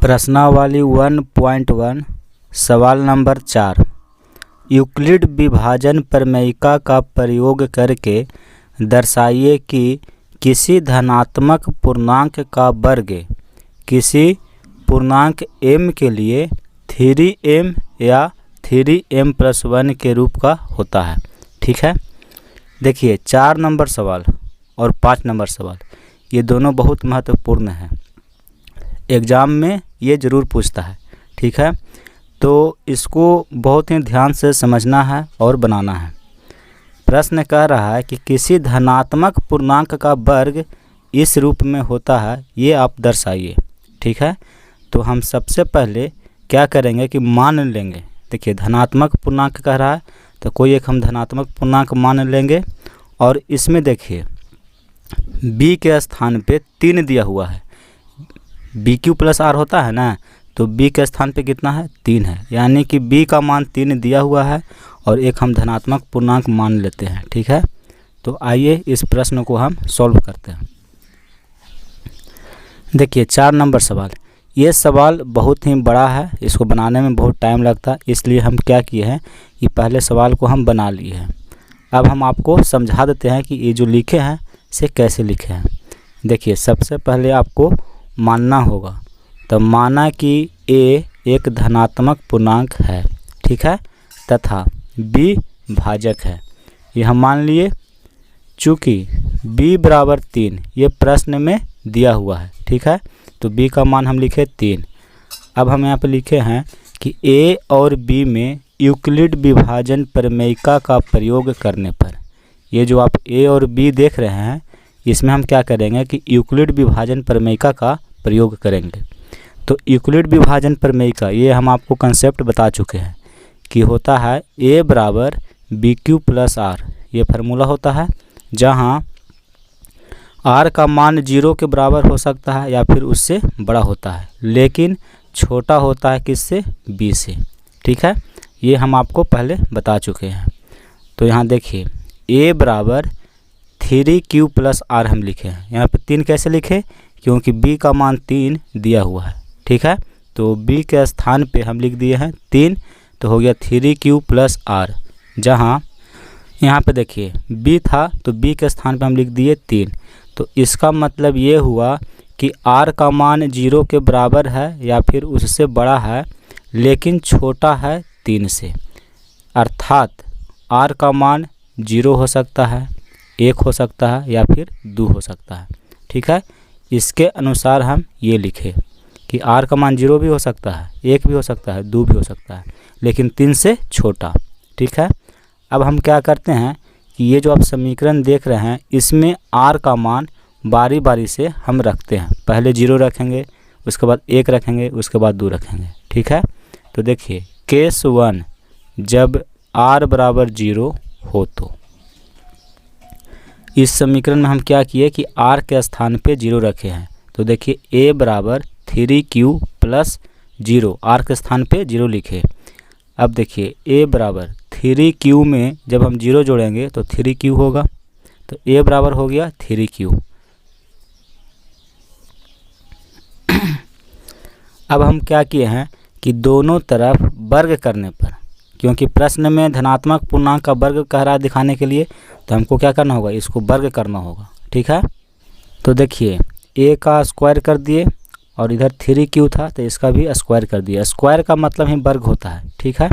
प्रश्नावली 1.1 सवाल number 4। Euclid विभाजन प्रमेयिका का प्रयोग करके दर्शाइए कि किसी धनात्मक पूर्णांक का वर्ग किसी पूर्णांक m के लिए 3m या 3m+1 के रूप का होता है। ठीक है, देखिए 4 नंबर सवाल और 5 नंबर सवाल ये दोनों बहुत महत्वपूर्ण हैं, एग्ज़ाम में ये ज़रूर पूछता है। ठीक है, तो इसको बहुत ही ध्यान से समझना है और बनाना है। प्रश्न कह रहा है कि किसी धनात्मक पूर्णांक का वर्ग इस रूप में होता है, ये आप दर्शाइए। ठीक है, तो हम सबसे पहले क्या करेंगे कि मान लेंगे। देखिए धनात्मक पूर्णांक कह रहा है तो कोई एक हम धनात्मक पूर्णांक मान लेंगे और इसमें देखिए b के स्थान पे 3 दिया हुआ है। BQ+R होता है ना, तो b के स्थान पे कितना है 3 है, यानी कि b का मान 3 दिया हुआ है और एक हम धनात्मक पूर्णांक मान लेते हैं। ठीक है, तो आइए इस प्रश्न को हम सॉल्व करते हैं। देखिए 4 नंबर सवाल, ये सवाल बहुत ही बड़ा है, इसको बनाने में बहुत टाइम लगता है, इसलिए हम क्या किए हैं कि पहले सवाल को हम बना लिए हैं। अब हम आपको समझा देते हैं कि ये जो लिखे हैं इसे कैसे लिखे हैं। देखिए सबसे पहले आपको मानना होगा, तो माना कि a एक धनात्मक पूर्णांक है। ठीक है, तथा b भाजक है, ये हम मान लिए। चूँकि b बराबर 3 ये प्रश्न में दिया हुआ है। ठीक है, तो b का मान हम लिखे 3। अब हम यहाँ पे लिखे हैं कि a और b में यूक्लिड विभाजन प्रमेयिका का प्रयोग करने पर, ये जो आप a और b देख रहे हैं इसमें हम क्या करेंगे कि यूक्लिड विभाजन प्रमेयिका का प्रयोग करेंगे। तो यूक्लिड विभाजन प्रमेयिका ये हम आपको कंसेप्ट बता चुके हैं कि होता है a बराबर BQ+R, ये फार्मूला होता है जहां r का मान 0 के बराबर हो सकता है या फिर उससे बड़ा होता है, लेकिन छोटा होता है किससे, b से। ठीक है, ये हम आपको पहले बता चुके हैं। तो यहाँ देखिए a बराबर 3Q+R हम लिखे हैं। यहाँ पे 3 कैसे लिखे, क्योंकि b का मान 3 दिया हुआ है। ठीक है, तो b के स्थान पे हम लिख दिए हैं 3, तो हो गया 3Q+R। जहाँ यहाँ पे देखिए b था तो b के स्थान पे हम लिख दिए 3, तो इसका मतलब ये हुआ कि r का मान 0 के बराबर है या फिर उससे बड़ा है, लेकिन छोटा है 3 से। अर्थात r का मान 0 हो सकता है, 1 हो सकता है या फिर 2 हो सकता है। ठीक है, इसके अनुसार हम ये लिखे कि r का मान 0 भी हो सकता है, 1 भी हो सकता है, 2 भी हो सकता है, लेकिन 3 से छोटा। ठीक है, अब हम क्या करते हैं कि ये जो आप समीकरण देख रहे हैं इसमें r का मान बारी बारी से हम रखते हैं। पहले 0 रखेंगे, उसके बाद 1 रखेंगे, उसके बाद 2 रखेंगे। ठीक है, तो देखिए केस 1 जब r बराबर 0 हो तो इस समीकरण में हम क्या किए कि r के स्थान पे 0 रखे हैं। तो देखिए a बराबर 3Q+0, r के स्थान पे 0 लिखे। अब देखिए a बराबर 3Q में जब हम 0 जोड़ेंगे तो 3Q होगा, तो a बराबर हो गया 3Q। अब हम क्या किए हैं कि दोनों तरफ वर्ग करने पर, क्योंकि प्रश्न में धनात्मक पूर्णांक का वर्ग कह रहा है दिखाने के लिए, तो हमको क्या करना होगा, इसको वर्ग करना होगा। ठीक है, तो देखिए a का स्क्वायर कर दिए और इधर 3Q था तो इसका भी स्क्वायर कर दिया। स्क्वायर का मतलब ही वर्ग होता है। ठीक है,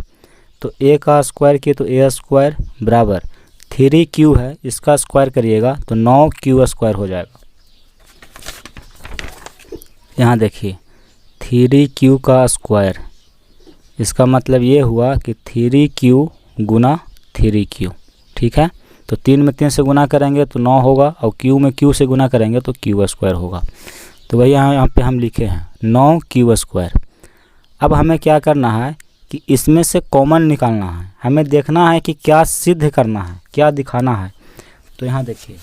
तो a का स्क्वायर किए तो a स्क्वायर बराबर 3Q है, इसका स्क्वायर करिएगा तो 9Q² हो जाएगा। यहाँ देखिए 3Q का स्क्वायर, इसका मतलब ये हुआ कि 3Q गुना 3Q। ठीक है, तो 3 में 3 से गुना करेंगे तो 9 होगा और Q में Q से गुना करेंगे तो Q² होगा। तो वही यहाँ पे हम लिखे हैं 9Q²। अब हमें क्या करना है कि इसमें से कॉमन निकालना है, हमें देखना है कि क्या सिद्ध करना है, क्या दिखाना है। तो यहाँ देखिए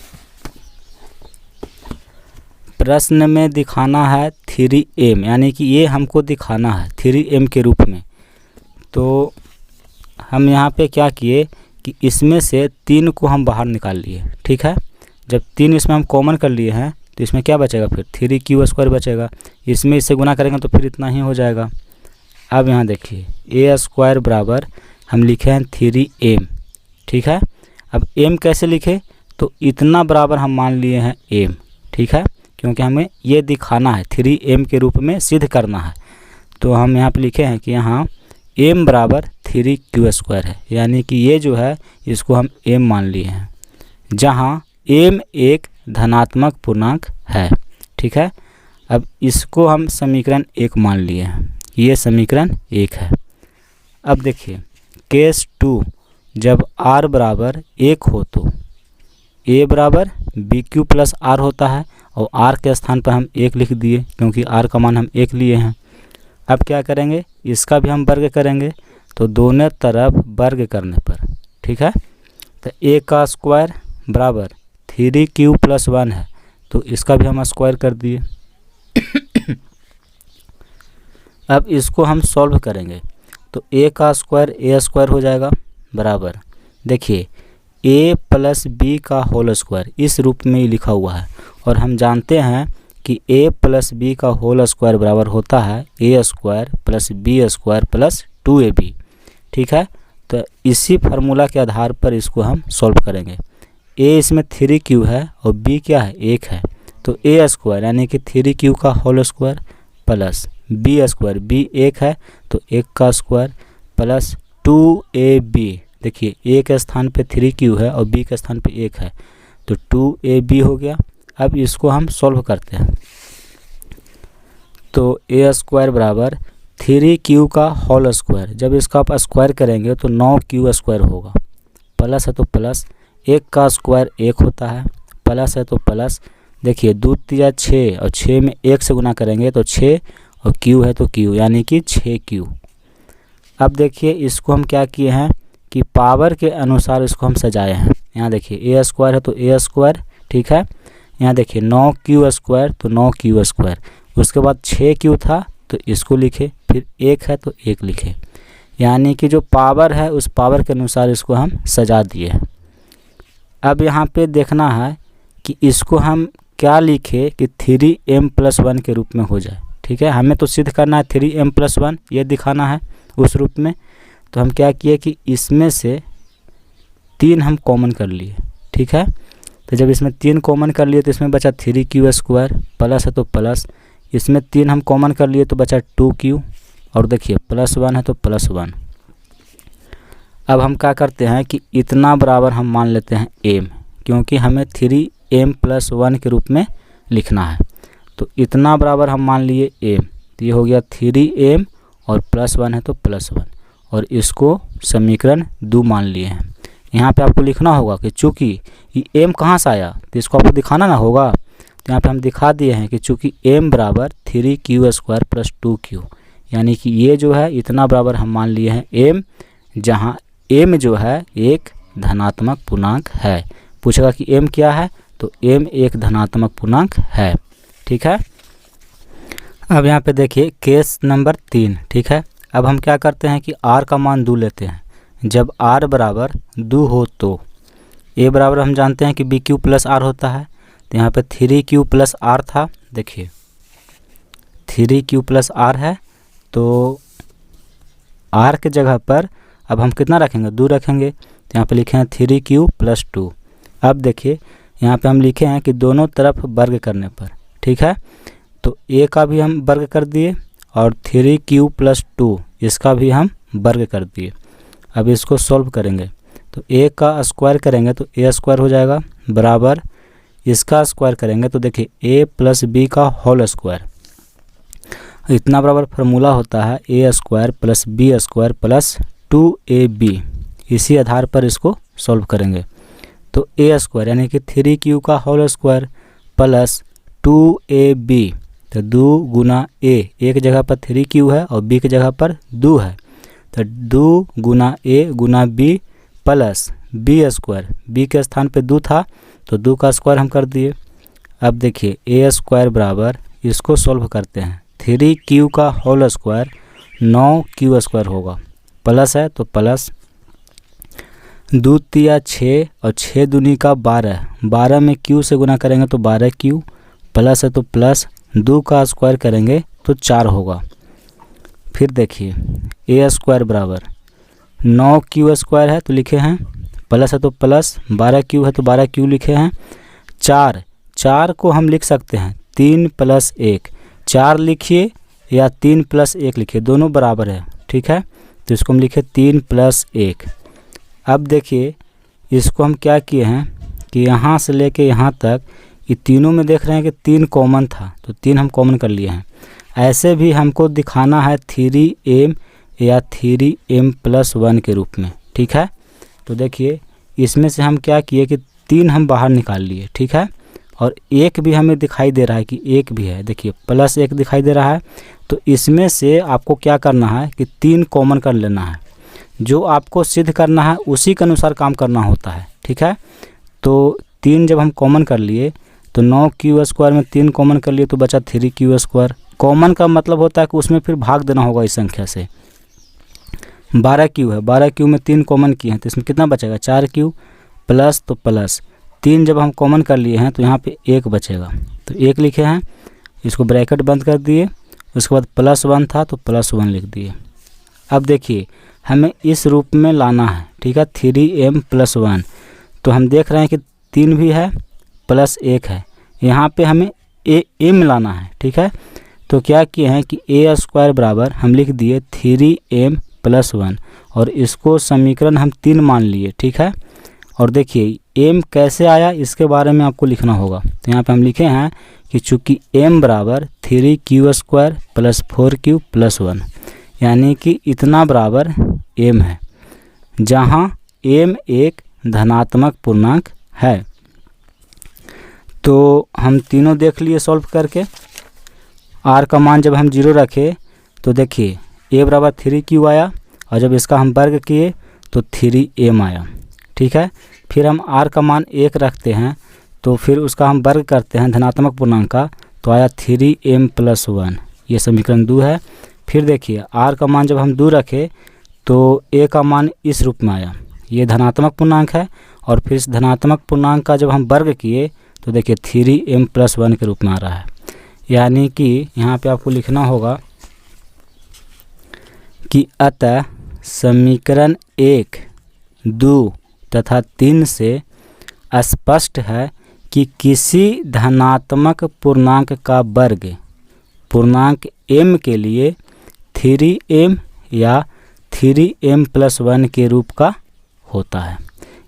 प्रश्न में दिखाना है 3m, यानी कि ये हमको दिखाना है 3m के रूप में। तो हम यहाँ पे क्या किए कि इसमें से 3 को हम बाहर निकाल लिए। ठीक है, जब 3 इसमें हम कॉमन कर लिए हैं तो इसमें क्या बचेगा फिर 3q² बचेगा। इसमें इससे गुना करेंगे तो फिर इतना ही हो जाएगा। अब यहाँ देखिए a² बराबर हम लिखे हैं 3m, ठीक है। अब m कैसे लिखे, तो इतना बराबर हम मान लिए हैं m, ठीक है, क्योंकि हमें ये दिखाना है 3m के रूप में सिद्ध करना है। तो हम यहाँ पे लिखे हैं कि यहाँ m बराबर 3q² है, यानी कि ये जो है इसको हम m मान लिए हैं, जहाँ m एक धनात्मक पूर्णांक है, ठीक है। अब इसको हम समीकरण 1 मान लिए हैं, ये समीकरण 1 है। अब देखिए केस 2, जब r बराबर 1 हो तो a बराबर bq प्लस r होता है, और r के स्थान पर हम 1 लिख दिए क्योंकि r का मान हम 1 लिए हैं। अब क्या करेंगे, इसका भी हम वर्ग करेंगे, तो दोनों तरफ वर्ग करने पर, ठीक है, तो a का स्क्वायर बराबर 3q प्लस 1 है, तो इसका भी हम स्क्वायर कर दिए। अब इसको हम सॉल्व करेंगे, तो a का स्क्वायर a² हो जाएगा बराबर, देखिए a प्लस b का होल स्क्वायर इस रूप में ही लिखा हुआ है, और हम जानते हैं कि a प्लस b का होल स्क्वायर बराबर होता है a² plus b² plus 2ab, ठीक है। तो इसी फार्मूला के आधार पर इसको हम सॉल्व करेंगे। a इसमें 3q है और b क्या है 1 है, तो a² यानी कि 3q का whole square plus b², b 1 है तो 1 का स्क्वायर प्लस 2ab, देखिए a के स्थान पे 3q है और b के स्थान पे 1 है, तो 2ab हो गया। अब इसको हम सॉल्व करते हैं, तो a² बराबर 3q का होल स्क्वायर, जब इसका आप स्क्वायर करेंगे तो 9q² होगा, प्लस है तो प्लस, 1 का स्क्वायर 1 होता है, प्लस है तो प्लस, देखिए 2 3 6 और 6 में 1 से गुना करेंगे तो 6 और q है तो q, यानी कि 6q। अब देखिए इसको हम क्या किए हैं कि पावर के अनुसार इसको हम सजाए हैं। यहाँ देखिए a² है तो a², ठीक है, यहाँ देखिए 9q² तो 9q², उसके बाद 6q था तो इसको लिखे, फिर 1 है तो 1 लिखे, यानी कि जो पावर है उस पावर के अनुसार इसको हम सजा दिए हैं। अब यहाँ पे देखना है कि इसको हम क्या लिखे कि 3m प्लस 1 के रूप में हो जाए, ठीक है, हमें तो सिद्ध करना है 3m प्लस 1, ये दिखाना है उस रूप में। तो हम क्या किए कि इसमें से 3 हम कॉमन कर लिए, ठीक है, तो जब इसमें 3 कॉमन कर लिए तो इसमें बचा 3q², प्लस है तो प्लस, इसमें 3 हम कॉमन कर लिए तो बचा 2q, और देखिए प्लस 1 है तो प्लस 1। अब हम क्या करते हैं कि इतना बराबर हम मान लेते हैं m, क्योंकि हमें 3m प्लस 1 के रूप में लिखना है, तो इतना बराबर हम मान लिए m, तो ये हो गया 3m और प्लस 1 है तो प्लस 1, और इसको समीकरण 2 मान लिए हैं। यहाँ पे आपको लिखना होगा कि चूँकि ये m कहाँ से आया तो इसको आपको दिखाना ना होगा, तो यहाँ पे हम दिखा दिए हैं कि चूँकि m बराबर 3q² प्लस 2q, यानी कि ये जो है इतना बराबर हम मान लिए हैं m, जहाँ m जो है एक धनात्मक पूर्णांक है। पूछेगा कि m क्या है, तो m एक धनात्मक पूर्णांक है, ठीक है। अब यहाँ पे देखिए केस नंबर 3, ठीक है। अब हम क्या करते हैं कि r का मान 2 लेते हैं, जब r बराबर 2 हो तो a बराबर हम जानते हैं कि bq प्लस r होता है, तो यहाँ पे 3q प्लस r था, देखिए 3q प्लस r है, तो r के जगह पर अब हम कितना रखेंगे 2 रखेंगे, तो यहाँ पे लिखे हैं 3q प्लस 2। अब देखिए यहाँ पे हम लिखे हैं कि दोनों तरफ वर्ग करने पर, ठीक है, तो a का भी हम वर्ग कर दिए और 3q प्लस 2 इसका भी हम वर्ग कर दिए। अब इसको सॉल्व करेंगे तो a का स्क्वायर करेंगे तो a² हो जाएगा बराबर, इसका स्क्वायर करेंगे तो देखिए a प्लस b का होल स्क्वायर, इतना बराबर फार्मूला होता है a² plus b² plus 2ab। इसी आधार पर इसको सॉल्व करेंगे तो a² यानी कि 3q का होल स्क्वायर प्लस 2ab, तो 2 गुना a, एक जगह पर 3q है और b की जगह पर 2 है, तो 2 गुना a Guna b plus b², b के स्थान पे 2 था तो 2 का स्क्वायर हम कर दिए। अब देखिए a² बराबर, इसको सॉल्व करते हैं, 3q का होल स्क्वायर 9q² होगा, प्लस है तो प्लस, 2 3 6 और 6 दूनी का 12, 12 में q से गुना करेंगे तो 12q प्लस है तो प्लस, 2 का स्क्वायर करेंगे तो 4 होगा। फिर देखिए ए स्क्वायर बराबर 9q² है तो लिखे हैं, प्लस है तो प्लस, 12q है तो 12q लिखे हैं। 4 को हम लिख सकते हैं 3 + 1, 4 लिखिए या 3 + 1 लिखिए, दोनों बराबर है, ठीक है। तो इसको हम लिखे 3 + 1। अब देखिए इसको हम क्या किए हैं कि यहाँ से लेके यहाँ तक ये तीनों में देख रहे हैं कि 3 कॉमन था, तो 3 हम कॉमन कर लिए हैं। ऐसे भी हमको दिखाना है 3m या 3m + 1 के रूप में, ठीक है। तो देखिए इसमें से हम क्या किए कि 3 हम बाहर निकाल लिए, ठीक है, और 1 भी हमें दिखाई दे रहा है कि 1 भी है, देखिए +1 दिखाई दे रहा है। तो इसमें से आपको क्या करना है कि 3 कॉमन कर लेना है, जो आपको सिद्ध करना है उसी के अनुसार काम करना होता है, ठीक है। तो 3 जब हम कॉमन कर लिए तो 9q² में 3 कॉमन कर लिए तो बचा 3q²। कॉमन का मतलब होता है कि उसमें फिर भाग देना होगा इस संख्या से। 12q है, 12q में 3 कॉमन किए हैं तो इसमें कितना बचेगा 4q, प्लस तो प्लस, 3 जब हम कॉमन कर लिए हैं तो यहाँ पे 1 बचेगा, तो 1 लिखे हैं, इसको ब्रैकेट बंद कर दिए। उसके बाद +1 था तो +1 लिख दिए। अब देखिए हमें इस रूप में लाना है, ठीक है, 3m + 1। तो हम देख रहे हैं कि 3 भी है प्लस 1 है, यहाँ पे हमें m लाना है, ठीक है। तो क्या किए हैं कि a² बराबर हम लिख दिए 3m + 1 और इसको समीकरण हम 3 मान लिए, ठीक है। और देखिए m कैसे आया इसके बारे में आपको लिखना होगा। तो यहाँ पे हम लिखे हैं कि चूँकि m बराबर 3q² + 4q + 1, यानी कि इतना बराबर m है, जहाँ m एक धनात्मक पूर्णांक है। तो हम तीनों देख लिए सॉल्व करके। r का मान जब हम 0 रखे तो देखिए a बराबर 3q आया और जब इसका हम वर्ग किए तो 3m आया, ठीक है। फिर हम r का मान 1 रखते हैं तो फिर उसका हम वर्ग करते हैं धनात्मक पूर्णांक का, तो आया 3m + 1, ये समीकरण 2 है। फिर देखिए r का मान जब हम 2 रखे तो a का मान इस रूप में आया, ये धनात्मक पूर्णांक है, और फिर इस धनात्मक पूर्णांक का जब हम वर्ग किए तो देखिए 3m + 1 के रूप में आ रहा है। यानी कि यहाँ पे आपको लिखना होगा कि अतः समीकरण 1, 2 तथा 3 से स्पष्ट है कि किसी धनात्मक पूर्णांक का वर्ग पूर्णांक m के लिए 3m या 3m + 1 के रूप का होता है।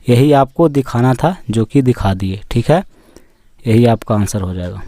यही आपको दिखाना था, जो कि दिखा दिए, ठीक है। यही आपका आंसर हो जाएगा।